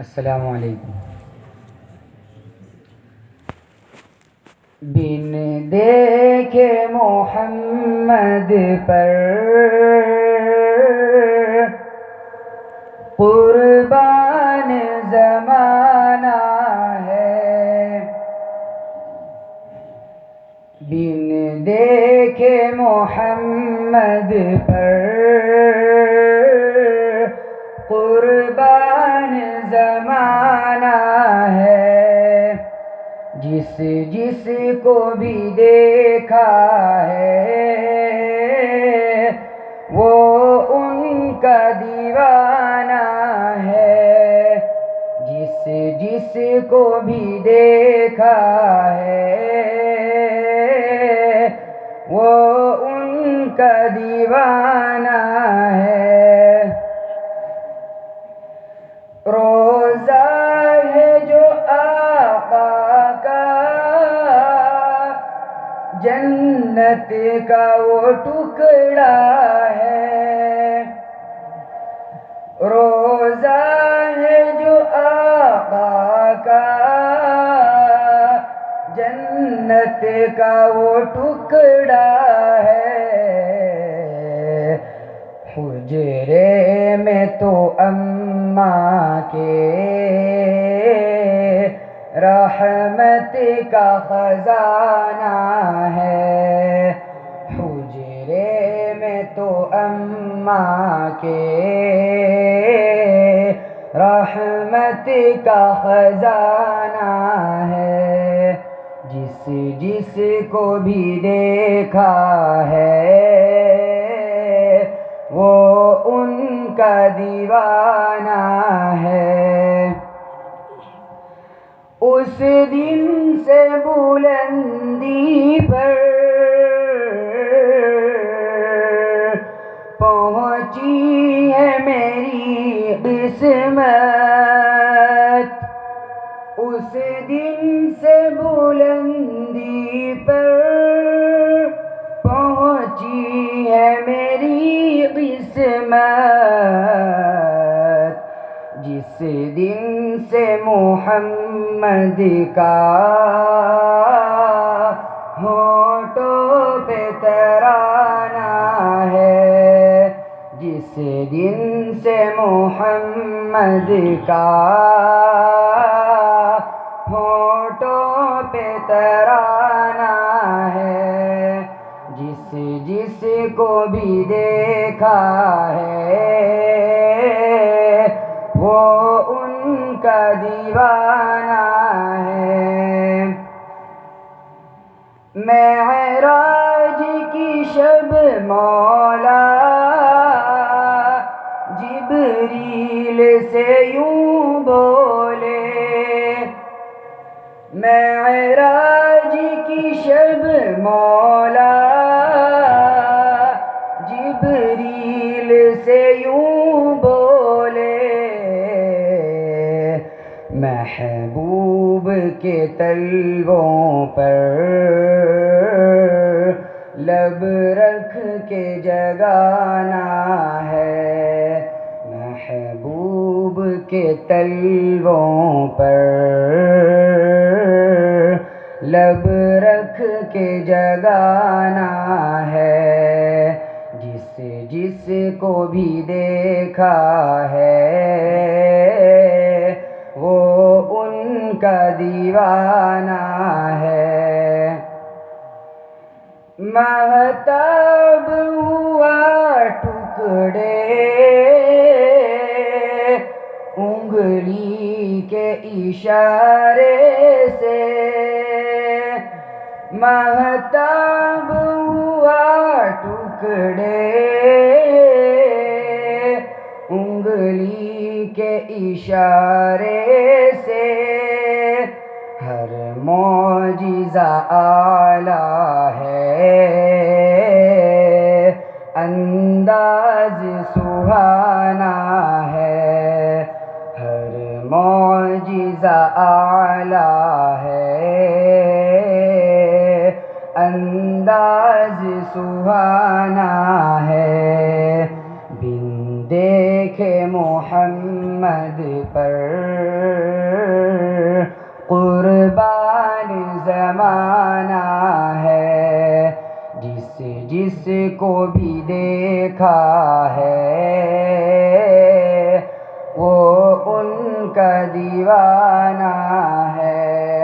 السلام علیکم۔ بن دیکھے محمد پر قربان زمانہ ہے، بن دیکھے محمد پر قربان زمانہ ہے، جس کو بھی دیکھا ہے وہ ان کا دیوانہ ہے، جس کو بھی دیکھا ہے وہ ان کا دیوانہ ہے۔ روزہ ہے جو آقا کا جنت کا وہ ٹکڑا ہے، روزہ ہے جو آقا کا جنت کا وہ ٹکڑا ہے، حجرے میں تو اماں کے رحمت کا خزانہ ہے، حجرے میں تو اماں کے رحمت کا خزانہ ہے، جس کو بھی دیکھا ہے وہ ان کا دیوانہ ہے۔ اس دن سے بلندی پر پہنچی ہے میری قسمت، اس دن سے بلندی پر پہنچی ہے میری قسمت، جس دن سے محمد کا ہونٹوں پہ ترانہ ہے، جس دن سے محمد کا ہونٹوں پہ ترانہ ہے، جس کو بھی دیکھا ہے وہ ان کا دیوانہ ہے۔ معراج کی شب مولا جبریل سے یوں بولے، معراج کی شب مولا جبریل سے یوں بولے، محبوب کے تلووں پر لب رکھ کے جگانا ہے، محبوب کے تلووں پر لب رکھ کے جگانا ہے، جس کو بھی دیکھا ہے وہ ان کا دیوانہ ہے۔ مہتاب ہوا ٹکڑے انگلی کے اشارے سے، مہتاب ہوا ٹکڑے انگلی کے اشارے سے، ہر معجزہ اعلیٰ ہے، انداز سہانا ہے، ہر معجزہ اعلیٰ ہے، انداز سہانا ہے، بن دیکھے محمد پر زمانہ ہے، جس کو بھی دیکھا ہے وہ ان کا دیوانہ ہے۔